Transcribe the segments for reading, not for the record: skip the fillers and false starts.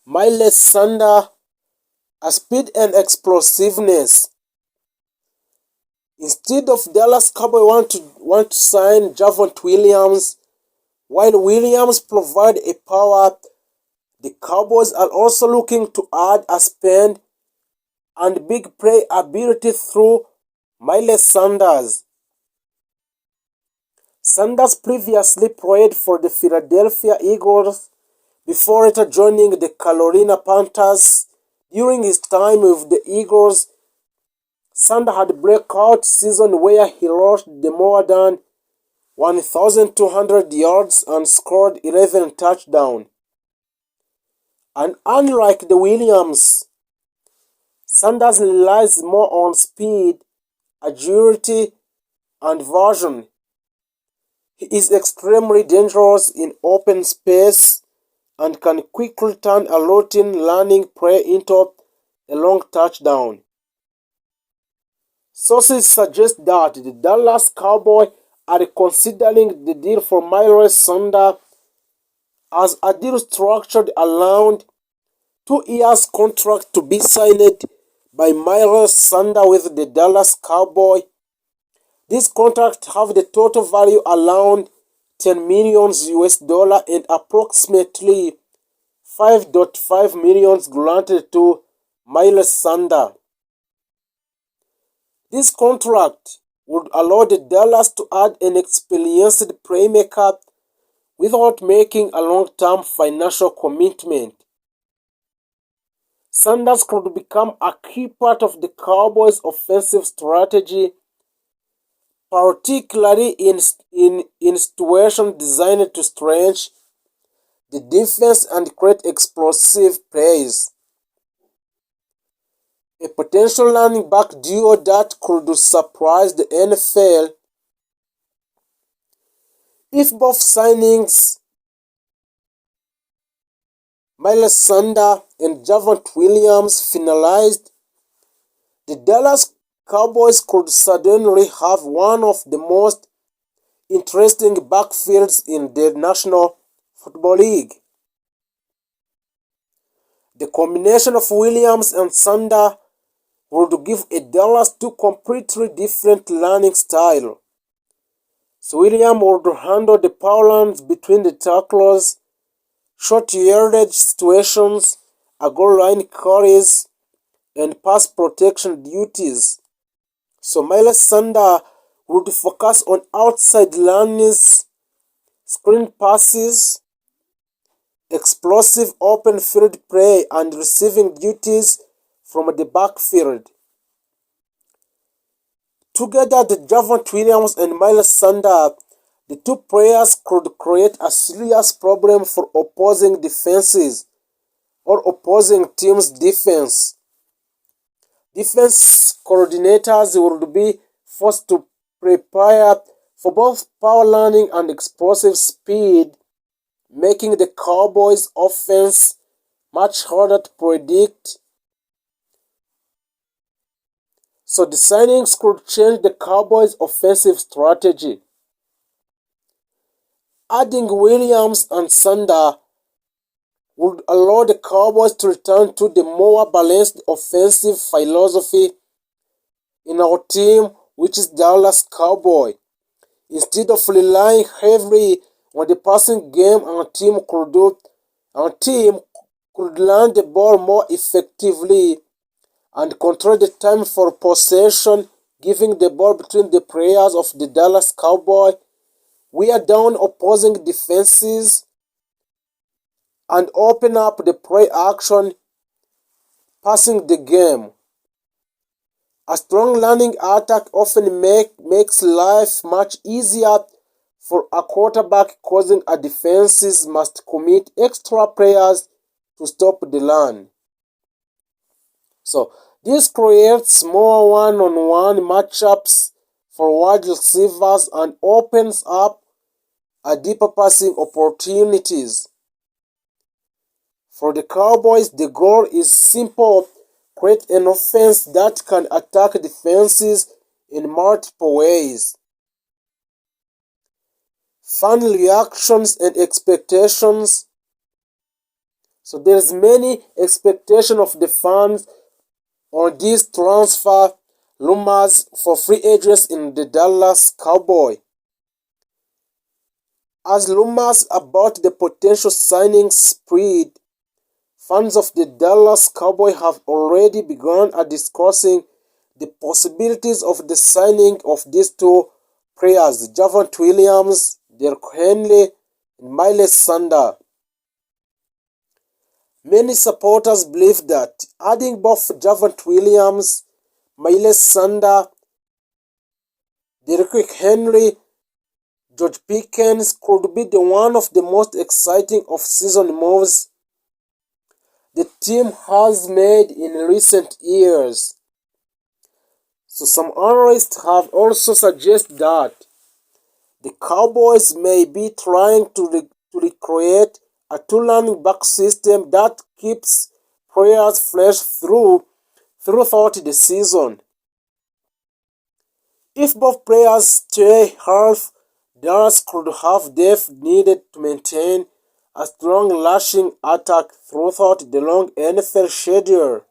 Miles Sanders, a speed and explosiveness. Instead of Dallas Cowboys want to sign Javonte Williams, while Williams provide a power, the Cowboys are also looking to add a speed and big play ability through Miles Sanders. Sanders previously played for the Philadelphia Eagles before later joining the Carolina Panthers. During his time with the Eagles, Sanders had a breakout season where he rushed the more than 1,200 yards and scored 11 touchdowns. And unlike the Williams, Sanders relies more on speed, agility, and vision. He is extremely dangerous in open space and can quickly turn a routine running play into a long touchdown. Sources suggest that the Dallas Cowboys are considering the deal for Miles Sanders as a deal structured around 2 years contract to be signed by Miles Sanders with the Dallas Cowboys. This contract have the total value around 10 million US dollar and approximately 5.5 million granted to Miles Sanders. This contract would allow the Dallas to add an experienced playmaker without making a long-term financial commitment. Sanders could become a key part of the Cowboys' offensive strategy, particularly in situations designed to stretch the defense and create explosive plays. A potential running back duo that could surprise the NFL if both signings, Miles Sanders and Javonte Williams, finalized. The Dallas Cowboys could suddenly have one of the most interesting backfields in the National Football League. The combination of Williams and Sanders would give a Dallas two completely different running styles. So Williams would handle the power runs between the tackles, short yardage situations, goal line carries, and pass protection duties. So Miles Sanders would focus on outside runs, screen passes, explosive open field play, and receiving duties from the backfield. Together, the Javonte Williams and Miles Sanders, the two players could create a serious problem for opposing defenses or opposing teams' defense. Defense coordinators would be forced to prepare for both power running and explosive speed, making the Cowboys' offense much harder to predict. So the signings could change the Cowboys' offensive strategy. Adding Williams and Sanders would allow the Cowboys to return to the more balanced offensive philosophy in our team, which is Dallas Cowboys. Instead of relying heavily on the passing game, our team could run the ball more effectively and control the time for possession, giving the ball between the players of the Dallas Cowboys. We are down opposing defenses and open up the play action passing the game. A strong running attack often makes life much easier for a quarterback, causing a defenses must commit extra players to stop the run. So this creates more one-on-one matchups for wide receivers and opens up a deeper passing opportunities. For the Cowboys, the goal is simple: create an offense that can attack defenses in multiple ways. Fan reactions and expectations. So there's many expectation of the fans on these transfer rumors for free agents in the Dallas Cowboy. As rumors about the potential signing spread, fans of the Dallas Cowboys have already begun discussing the possibilities of the signing of these two players, Javonte Williams, Derrick Henry, and Miles Sanders. Many supporters believe that adding both Javonte Williams, Miles Sanders, Derrick Henry, George Pickens could be one of the most exciting off-season moves the team has made in recent years. So some analysts have also suggested that the Cowboys may be trying to recreate a two-running back system that keeps players fresh throughout the season. If both players stay healthy, Dallas could have depth needed to maintain a strong rushing attack throughout the long NFL schedule.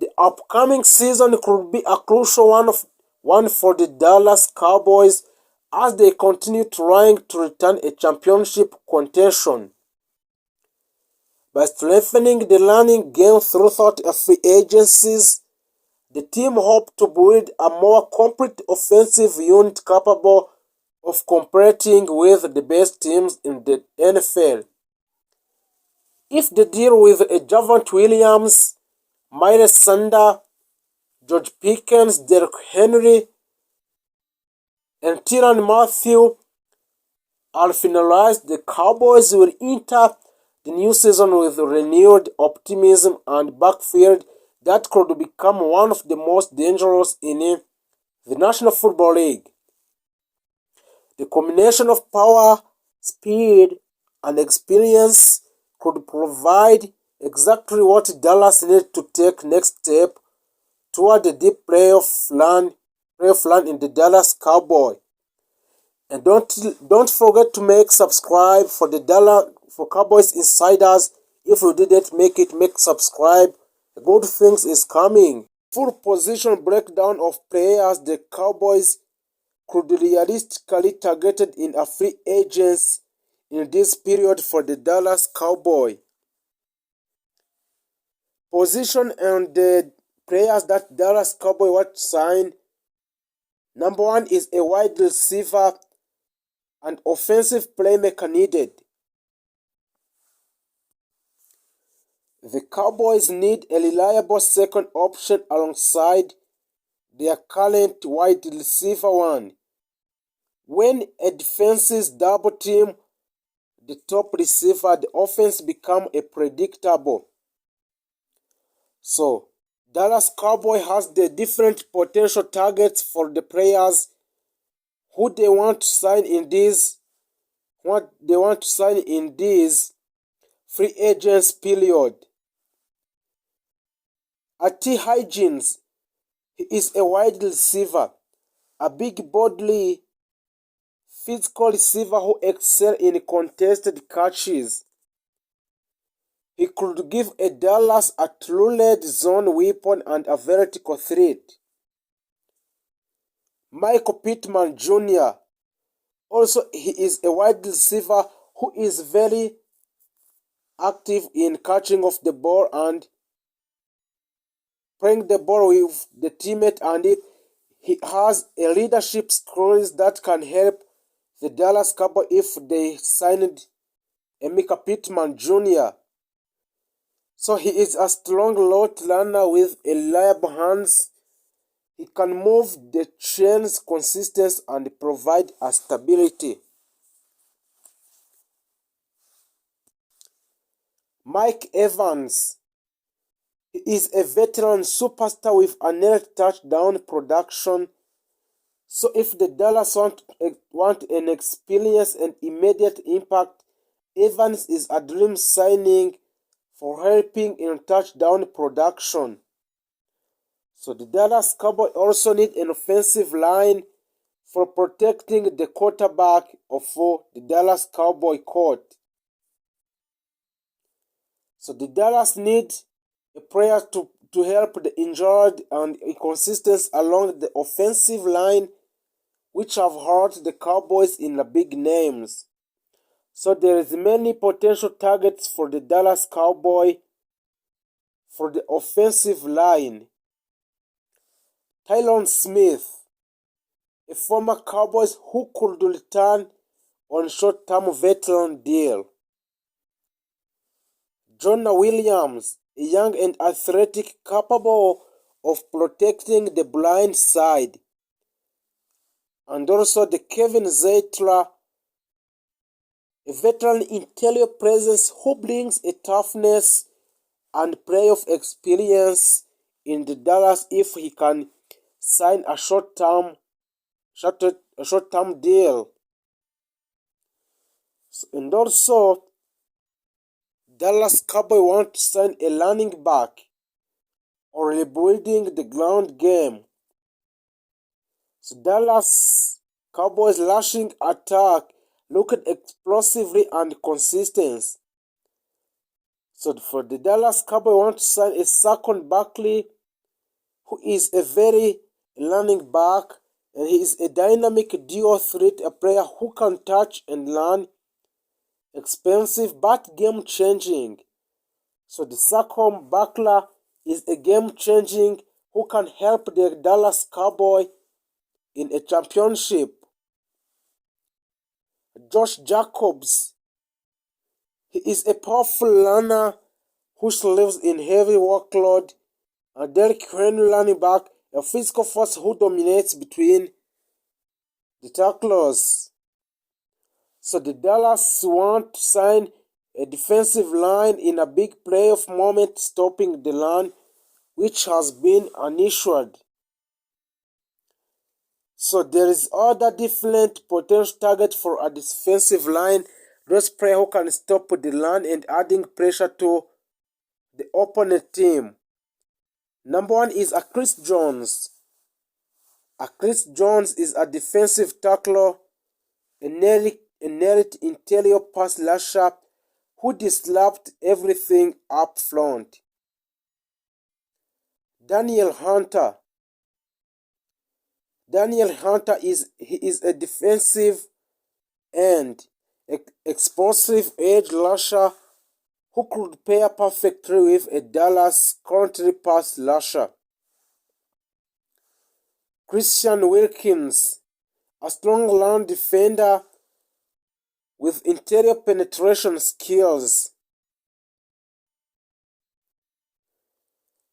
The upcoming season could be a crucial one for the Dallas Cowboys as they continue trying to return a championship contention. By strengthening the running game throughout free agencies, the team hopes to build a more complete offensive unit capable of competing with the best teams in the NFL. If they deal with a Javonte Williams, Miles Sanders, George Pickens, Derrick Henry, and Tyrann Mathieu are finalized, the Cowboys will enter the new season with renewed optimism and backfield that could become one of the most dangerous in the National Football League. The combination of power, speed, and experience could provide exactly what Dallas needs to take next step toward the deep playoff run in the Dallas Cowboy. And don't forget to make subscribe for the Cowboys Insiders. If you didn't make subscribe. Good things is coming. Full position breakdown of players the Cowboys could realistically targeted in a free agents in this period for the Dallas Cowboy. Position and the players that Dallas Cowboy want to sign. Number one is a wide receiver and offensive playmaker needed. The Cowboys need a reliable second option alongside their current wide receiver one. When a defense double team the top receiver, the offense becomes predictable. So, Dallas Cowboy has the different potential targets for the players who they want to sign in this free agents period. T. Higgins, he is a wide receiver, a big bodily physical receiver who excels in contested catches. He could give a Dallas a true red zone weapon and a vertical threat. Michael Pittman Jr. Also, he is a wide receiver who is very active in catching of the ball and playing the ball with the teammate, and he has a leadership skills that can help the Dallas Cowboys if they signed Emeka Pittman Jr. So he is a strong route runner with reliable hands. He can move the chains consistently and provide a stability. Mike Evans, he is a veteran superstar with an near touchdown production. So if the Dallas want an experience and immediate impact, Evans is a dream signing for helping in touchdown production. So the Dallas Cowboys also need an offensive line for protecting the quarterback of the Dallas Cowboy court. So the Dallas need a player to help the injured and inconsistency along the offensive line, which have hurt the Cowboys in the big names. So there is many potential targets for the Dallas Cowboy for the offensive line. Tyron Smith, a former Cowboys who could return on short-term veteran deal. Jonah Williams, a young and athletic capable of protecting the blind side. And also the Kevin Zeitler, a veteran interior presence who brings a toughness and playoff experience in the Dallas if he can sign a short-term deal. And also, Dallas Cowboys want to sign a running back or rebuilding the ground game. So Dallas Cowboys rushing attack looked explosively and consistent. So for the Dallas Cowboys want to sign a Saquon Barkley, who is a very running back, and he is a dynamic dual threat, a player who can touch and run, expensive but game-changing. So the Saquon Barkley is a game-changing who can help the Dallas Cowboys in a championship. Josh Jacobs, he is a powerful runner who lives in heavy workload. And Derrick Henry running back, a physical force who dominates between the tacklers. So the Dallas want to sign a defensive line in a big playoff moment, stopping the run, which has been an issue. So there is other different potential target for a defensive line. Those players who can stop the run and adding pressure to the opponent team. Number one is a Chris Jones. A Chris Jones is a defensive tackler, a neat interior pass rusher who disrupts everything up front. Daniel Hunter. Daniel Hunter is a defensive end, explosive edge rusher who could pair perfectly with a Dallas country pass rusher. Christian Wilkins, a strong run defender with interior penetration skills.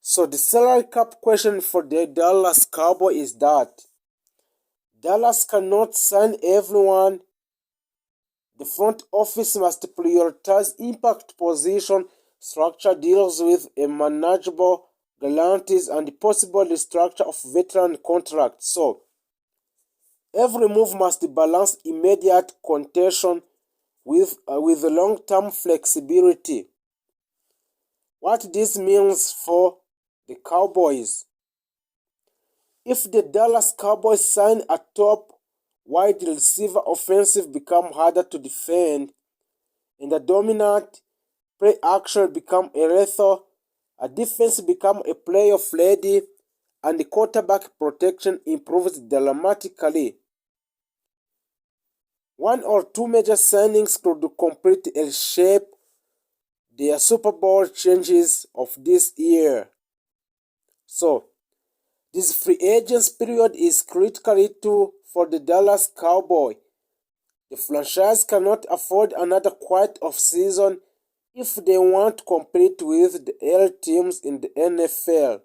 So the salary cap question for the Dallas Cowboys is that Dallas cannot sign everyone. The front office must prioritize impact position structure deals with a manageable guarantees and possible restructure of veteran contracts. So every move must balance immediate contention with long-term flexibility. What this means for the Cowboys: if the Dallas Cowboys sign a top wide receiver, offensive become harder to defend, and the dominant play action become a lethal, a defense become a playoff ready, and the quarterback protection improves dramatically. One or two major signings could completely reshape their Super Bowl changes of this year. So, this free agents period is critical too for the Dallas Cowboys. The franchise cannot afford another quiet off-season if they want to compete with the elite teams in the NFL.